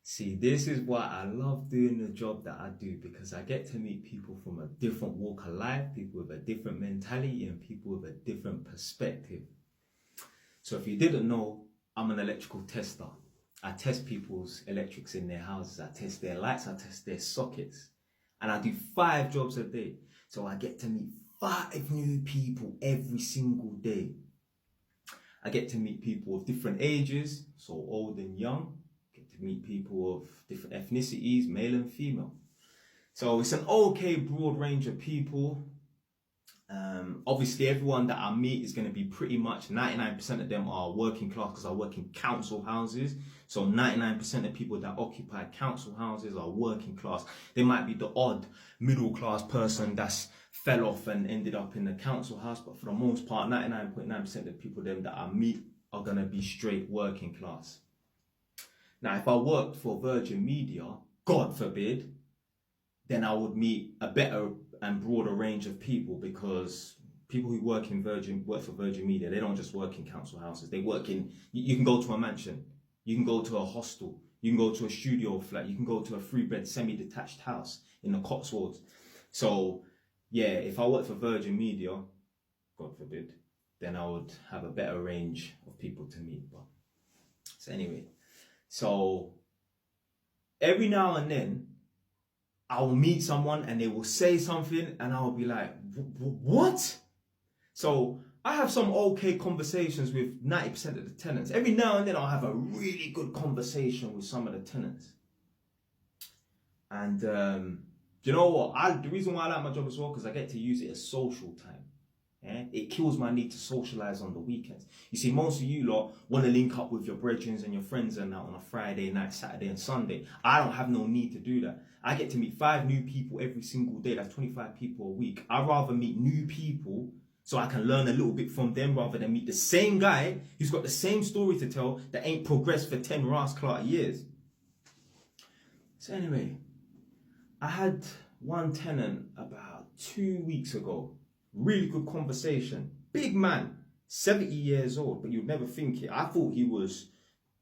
See, this is why I love doing the job that I do because I get to meet people from a different walk of life, people with a different mentality, and people with a different perspective. So, if you didn't know, I'm an electrical tester. I test people's electrics in their houses, I test their lights, I test their sockets, and I do 5 jobs a day. So, I get to meet 5 new people every single day. I get to meet people of different ages, so old and young. Get to meet people of different ethnicities, male and female. So it's an okay broad range of people. Obviously, everyone that I meet is going to be pretty much 99% of them are working class because I work in council houses. So 99% of people that occupy council houses are working class. They might be the odd middle class person that's fell off and ended up in the council house, but for the most part, 99.9% of the people them that I meet are going to be straight working class. Now, if I worked for Virgin Media, God forbid, then I would meet a better and broader range of people because people who work for Virgin Media, they don't just work in council houses. They work in, you can go to a mansion, you can go to a hostel, you can go to a studio flat, you can go to a 3-bed semi-detached house in the Cotswolds. So yeah, if I worked for Virgin Media, God forbid, then I would have a better range of people to meet. But so anyway, so every now and then I'll meet someone and they will say something and I'll be like, what? So I have some okay conversations with 90% of the tenants. Every now and then I'll have a really good conversation with some of the tenants. And you know what? The reason why I like my job as well, because I get to use it as social time. Yeah? It kills my need to socialise on the weekends. You see, most of you lot want to link up with your brethren and your friends and that on a Friday night, Saturday and Sunday. I don't have no need to do that. I get to meet 5 new people every single day. That's 25 people a week. I'd rather meet new people so I can learn a little bit from them rather than meet the same guy who's got the same story to tell that ain't progressed for 10 rascal years. So anyway, I had one tenant about 2 weeks ago. Really good conversation. Big man, 70 years old, but you'd never think it. I thought he was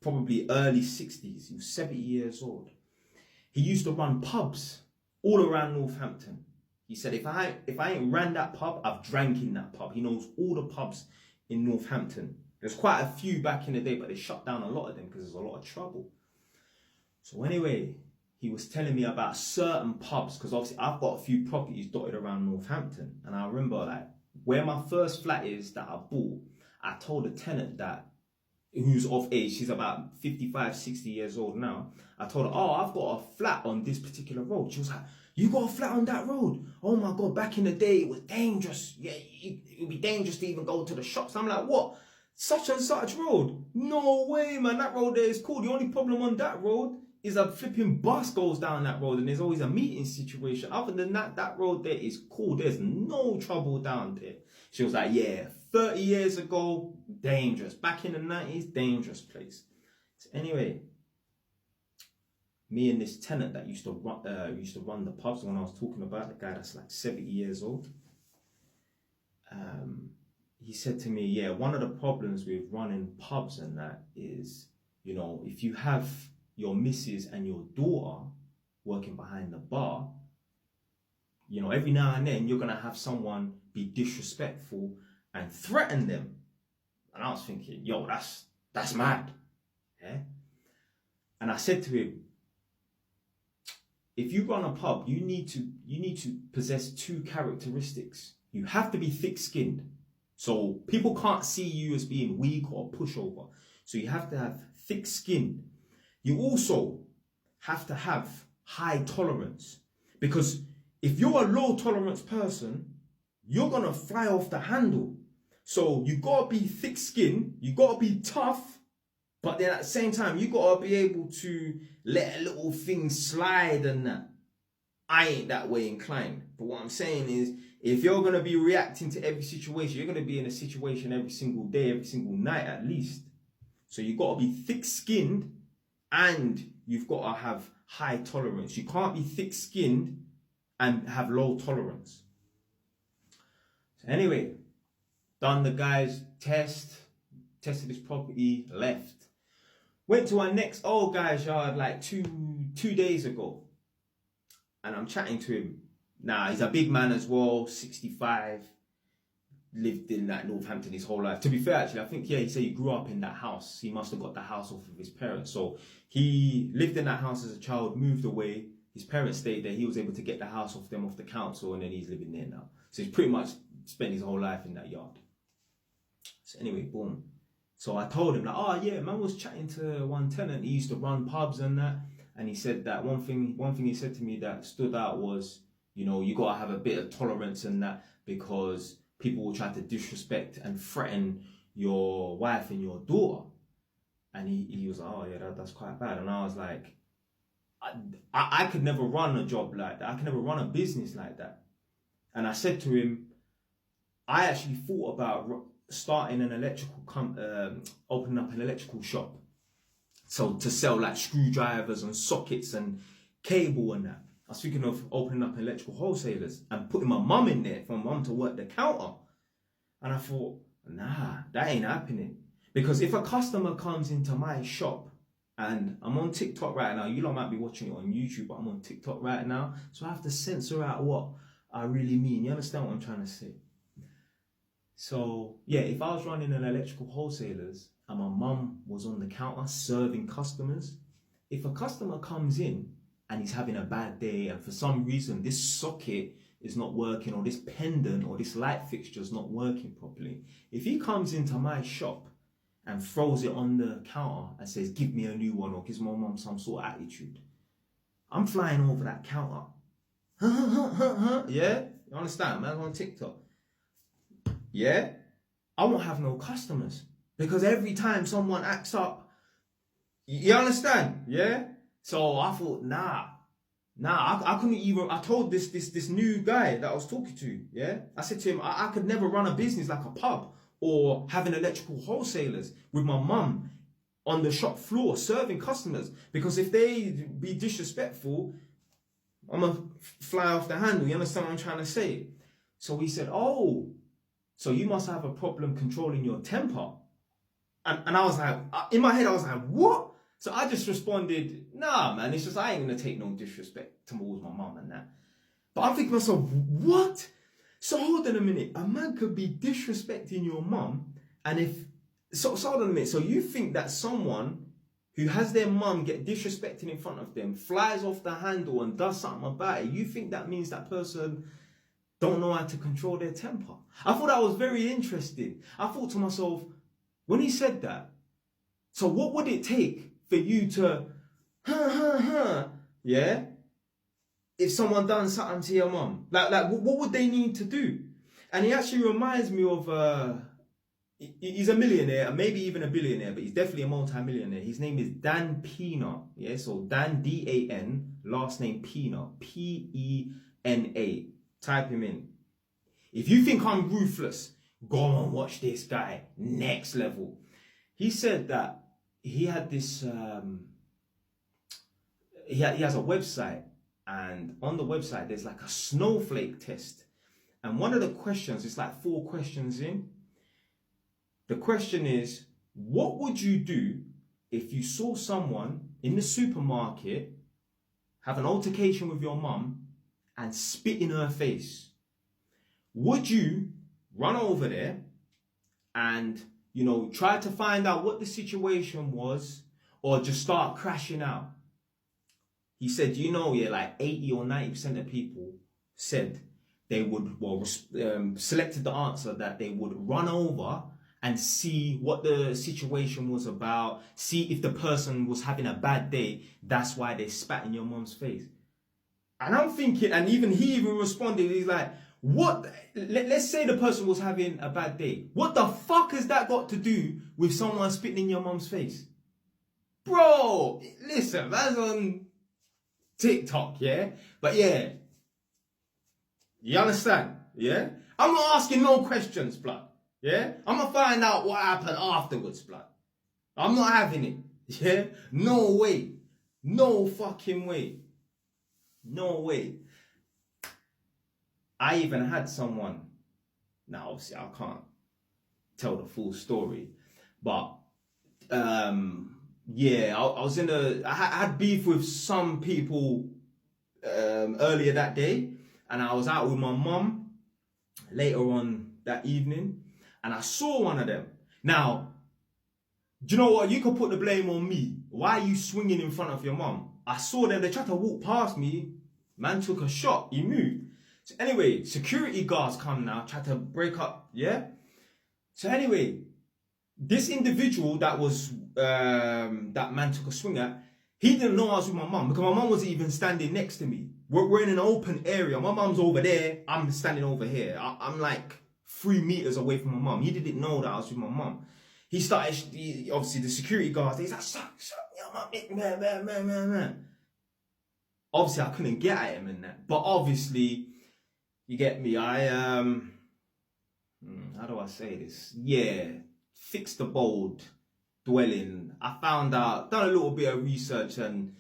probably early 60s. He was 70 years old. He used to run pubs all around Northampton. He said, if I ain't ran that pub, I've drank in that pub. He knows all the pubs in Northampton. There's quite a few back in the day, but they shut down a lot of them because there's a lot of trouble. So anyway, he was telling me about certain pubs because obviously I've got a few properties dotted around Northampton. And I remember like where my first flat is that I bought, I told a tenant that who's of age, she's about 55, 60 years old now. I told her, oh, I've got a flat on this particular road. She was like, you got a flat on that road? Oh my God, back in the day, it was dangerous. Yeah, it would be dangerous to even go to the shops. I'm like, what? Such and such road? No way, man. That road there is cool. The only problem on that road is a flipping bus goes down that road and there's always a meeting situation. Other than that, that road there is cool. There's no trouble down there. She was like, yeah, 30 years ago, dangerous. Back in the 90s, dangerous place. So anyway, me and this tenant that used to run the pubs, when I was talking about, the guy that's like 70 years old, he said to me, yeah, one of the problems with running pubs and that is, you know, if you have your missus and your daughter working behind the bar, you know, every now and then you're going to have someone be disrespectful and threaten them. And I was thinking, yo, that's mad. Yeah? And I said to him, if you run a pub, you need to possess 2 characteristics. You have to be thick-skinned. So people can't see you as being weak or a pushover. So you have to have thick skin. You also have to have high tolerance. Because if you're a low tolerance person, you're going to fly off the handle. So you got to be thick skinned. You got to be tough. But then at the same time, you got to be able to let a little thing slide and that. I ain't that way inclined. But what I'm saying is, if you're going to be reacting to every situation, you're going to be in a situation every single day, every single night at least. So you've got to be thick-skinned and you've got to have high tolerance. You can't be thick-skinned and have low tolerance. So anyway, done the guy's tested his property, left. Went to our next old guy's yard like two days ago. And I'm chatting to him. Nah, he's a big man as well, 65. Lived in like Northampton his whole life. To be fair, actually, I think, yeah, he said he grew up in that house. He must have got the house off of his parents. So he lived in that house as a child, moved away. His parents stayed there. He was able to get the house off them, off the council, and then he's living there now. So he's pretty much spent his whole life in that yard. So anyway, boom. So I told him, like, oh yeah, man was chatting to one tenant. He used to run pubs and that. And he said that one thing he said to me that stood out was, you know, you got to have a bit of tolerance in that, because people will try to disrespect and threaten your wife and your daughter. And he was like, oh yeah, that's quite bad. And I was like, I could never run a job like that. I could never run a business like that. And I said to him, I actually thought about starting an opening up an electrical shop. So to sell like screwdrivers and sockets and cable and that. I was thinking of opening up electrical wholesalers and putting my mum in there for my mum to work the counter. And I thought, nah, that ain't happening. Because if a customer comes into my shop, and I'm on TikTok right now, you lot might be watching it on YouTube, but I'm on TikTok right now. So I have to censor out what I really mean. You understand what I'm trying to say? So yeah, if I was running an electrical wholesalers and my mum was on the counter serving customers, if a customer comes in and he's having a bad day and for some reason this socket is not working, or this pendant or this light fixture is not working properly, if he comes into my shop and throws it on the counter and says, give me a new one, or gives my mum some sort of attitude, I'm flying over that counter. Yeah? You understand? Man, on TikTok. Yeah? I won't have no customers. Because every time someone acts up, you understand? Yeah? So I thought, nah, I couldn't even, I told this new guy that I was talking to, yeah? I said to him, I could never run a business like a pub or having electrical wholesalers with my mum on the shop floor serving customers. Because if they be disrespectful, I'm going to fly off the handle. You understand what I'm trying to say? So he said, oh, so you must have a problem controlling your temper. And I was like, in my head, I was like, what? So I just responded, nah, man, it's just I ain't going to take no disrespect towards my mum and that. But I'm thinking to myself, what? So hold on a minute. A man could be disrespecting your mum, and so hold on a minute. So you think that someone who has their mum get disrespected in front of them, flies off the handle and does something about it, you think that means that person don't know how to control their temper? I thought that was very interesting. I thought to myself, when he said that, so what would it take for you to, yeah? If someone done something to your mum, like what would they need to do? And he actually reminds me of, he's a millionaire, maybe even a billionaire, but he's definitely a multi-millionaire. His name is Dan Pena, yeah? So Dan, D-A-N, last name Pena, P-E-N-A. Type him in. If you think I'm ruthless, go and watch this guy, next level. He said that he had this, he has a website, and on the website there's like a Snowflake test. And one of the questions, it's like 4 questions in. The question is, what would you do if you saw someone in the supermarket have an altercation with your mum and spit in her face? Would you run over there and, you know, try to find out what the situation was, or just start crashing out? He said, you know, yeah, like 80 or 90% of people said they would, selected the answer that they would run over and see what the situation was about, see if the person was having a bad day, that's why they spat in your mum's face. And I'm thinking, and he even responded, he's like, what, let's say the person was having a bad day. What the fuck has that got to do with someone spitting in your mum's face? Bro, listen, that's on TikTok, yeah? But yeah, you understand, yeah? I'm not asking no questions, blood, yeah? I'm gonna find out what happened afterwards, blood. I'm not having it, yeah? No way. No fucking way. No way. I even had someone, now obviously I can't tell the full story, but yeah, I was I had beef with some people earlier that day, and I was out with my mum later on that evening, and I saw one of them. Now, do you know what? You could put the blame on me. Why are you swinging in front of your mum? I saw them. They tried to walk past me. Man took a shot. He moved. So anyway, security guards come now, try to break up. Yeah. So anyway, this individual that was that man took a swing at, he didn't know I was with my mum because my mum wasn't even standing next to me. We're in an open area. My mum's over there. I'm standing over here. I'm like 3 meters away from my mum. He didn't know that I was with my mum. He started, obviously the security guards, he's like, shut your mum, man. Obviously I couldn't get at him in that. But obviously, you get me, how do I say this? Yeah, fixed the bold dwelling. I found out, done a little bit of research and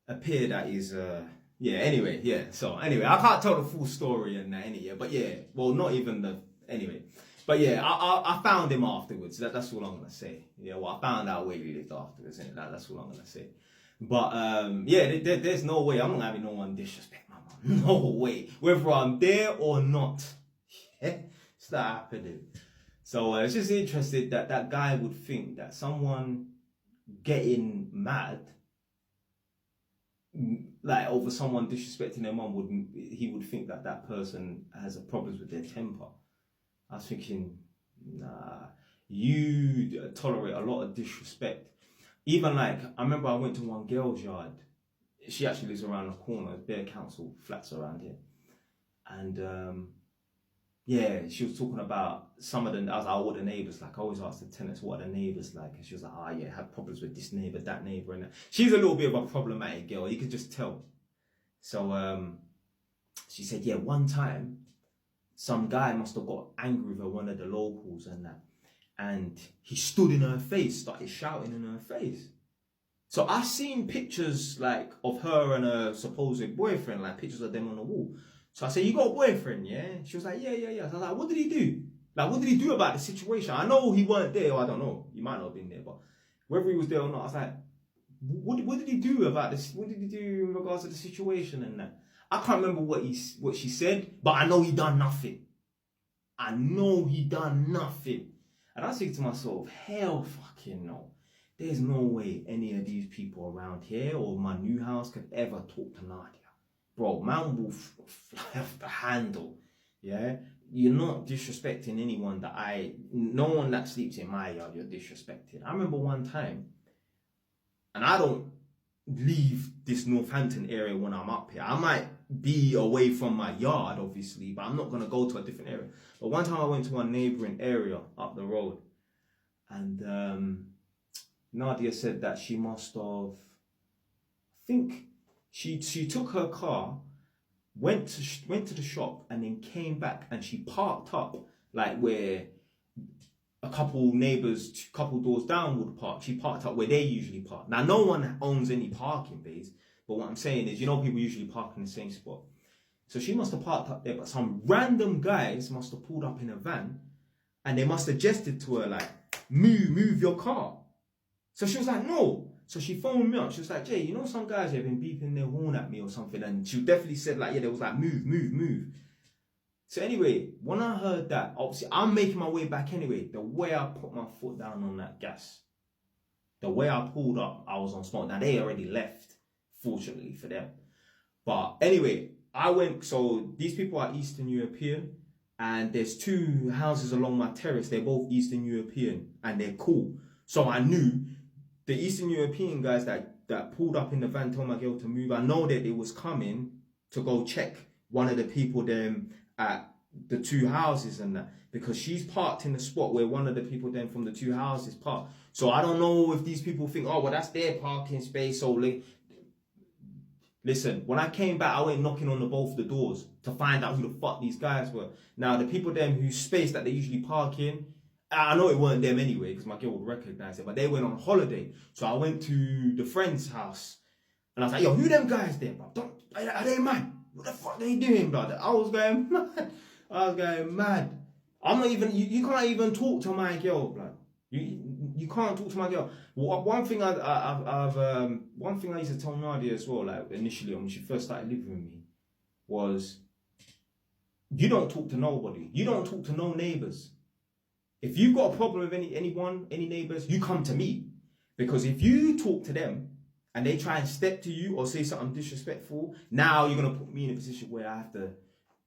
appeared that he's, anyway, yeah. So anyway, I can't tell the full story and that anyway, but yeah, well, not even the, anyway. But yeah, I found him afterwards. That's all I'm gonna say. Yeah, well, I found out where he lived afterwards. That's all I'm gonna say. But yeah, there's no way. I'm not having no one disrespect my mom. No way. Whether I'm there or not, yeah, it's not happening. So it's just interesting that that guy would think that someone getting mad, like over someone disrespecting their mom, he would think that that person has a problems with their temper. I was thinking, nah, you tolerate a lot of disrespect. Even like, I remember I went to one girl's yard. She actually lives around the corner. There's bare council flats around here. And yeah, she was talking about some of the, I was like, what the neighbours like. I always ask the tenants, what are the neighbours like? And she was like, oh yeah, had problems with this neighbour, that neighbour. And that. She's a little bit of a problematic girl. You could just tell. So she said, yeah, one time, some guy must have got angry with her, one of the locals and that. And he stood in her face, started shouting in her face. So I've seen pictures like of her and her supposed boyfriend, like pictures of them on the wall. So I said, you got a boyfriend, yeah? She was like, yeah. So I was like, what did he do? Like, what did he do about the situation? I know he weren't there, or I don't know. He might not have been there, but whether he was there or not, I was like, what did he do about this? What did he do in regards to the situation and that? I can't remember what she said, but I know he done nothing. And I was thinking to myself, hell fucking no. There's no way any of these people around here or my new house could ever talk to Nadia. Bro, man will fly off the handle. Yeah? You're not disrespecting anyone no one that sleeps in my yard, you're disrespecting. I remember one time, and I don't leave this Northampton area when I'm up here. I might be away from my yard, obviously, but I'm not going to go to a different area. But one time I went to a neighbouring area up the road, and Nadia said that she must have, I think she took her car, went to the shop, and then came back, and she parked up like where a couple neighbours, couple doors down would park. She parked up where they usually park. Now, no one owns any parking bays, but what I'm saying is, people usually park in the same spot. So she must have parked up there, but some random guys must have pulled up in a van, and they must have gestured to her like, move your car. So she was like, no. So she phoned me up. She was like, Jay, some guys have been beeping their horn at me or something. And she definitely said like, yeah, they was like, move. So anyway, when I heard that, obviously I'm making my way back anyway. The way I put my foot down on that gas, the way I pulled up, I was on smoke. Now they already left, fortunately for them. But anyway, I went, so these people are Eastern European, and there's 2 houses along my terrace. They're both Eastern European and they're cool. So I knew the Eastern European guys that pulled up in the van, told my girl to move. I know that they was coming to go check one of the people them at the 2 houses and that, because she's parked in the spot where one of the people then from the 2 houses parked. So I don't know if these people think, oh, well, that's their parking space. So listen, when I came back, I went knocking on both the doors to find out who the fuck these guys were. Now, the people them whose space that they usually park in, I know it weren't them anyway, because my girl would recognize it, but they went on holiday. So I went to the friend's house, and I was like, yo, who them guys there, bro? Are they mad? What the fuck they doing, brother? I was going mad. I'm not even, you can't even talk to my girl, blood. you can't talk to my girl. One thing one thing I used to tell Nadia as well, like initially when she first started living with me, was you don't talk to nobody. You don't talk to no neighbors. If you've got a problem with any neighbors, you come to me. Because if you talk to them and they try and step to you or say something disrespectful, now you're going to put me in a position where I have to,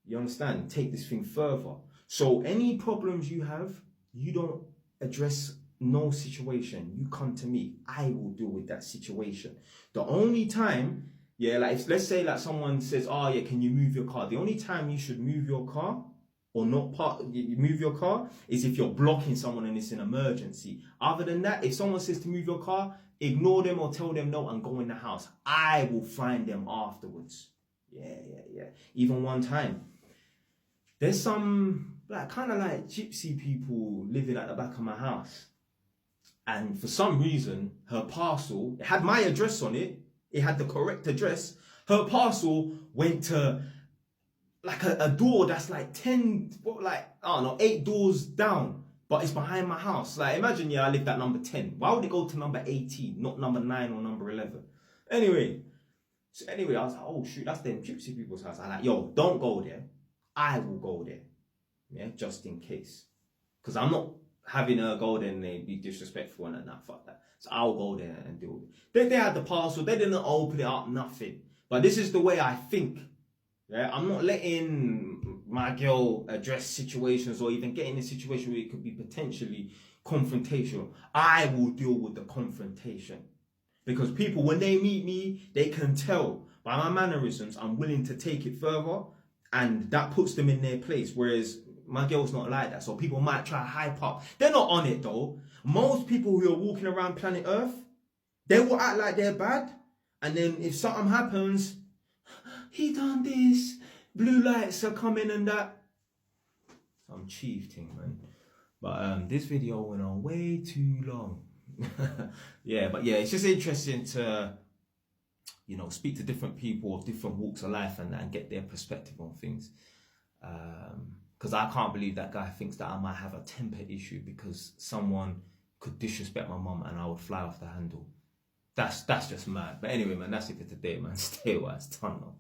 you understand, take this thing further. So any problems you have, you don't address no situation. You come to me. I will deal with that situation. The only time, yeah, like if, let's say like someone says, oh yeah, can you move your car? The only time you should move your car or you move your car is if you're blocking someone and it's an emergency. Other than that, if someone says to move your car, ignore them or tell them no and go in the house. I will find them afterwards. Yeah. Even one time, there's some like kind of like gypsy people living at the back of my house. And for some reason, her parcel, it had my address on it. It had the correct address. Her parcel went to like a door that's like 8 doors down, but it's behind my house. Like imagine, I lived at number 10. Why would it go to number 18, not number 9 or number 11? Anyway, I was like, oh shoot, that's them gypsy people's house. I'm like, yo, don't go there. I will go there. Yeah, just in case. Because I'm not having her go there and they be disrespectful and that, fuck that. So I'll go there and deal with it. They had the parcel, they didn't open it up, nothing. But this is the way I think. Yeah, I'm not letting my girl address situations or even get in a situation where it could be potentially confrontational. I will deal with the confrontation. Because people, when they meet me, they can tell by my mannerisms, I'm willing to take it further, and that puts them in their place. Whereas my girl's not like that. So people might try to hype up. They're not on it though. Most people who are walking around planet Earth, they will act like they're bad. And then if something happens, he done this, blue lights are coming and that. Some chief thing, man. But this video went on way too long. But it's just interesting to, speak to different people of different walks of life and get their perspective on things. Because I can't believe that guy thinks that I might have a temper issue because someone could disrespect my mum and I would fly off the handle. That's just mad. But anyway, man, that's it for today, man. Stay wise, tunnel.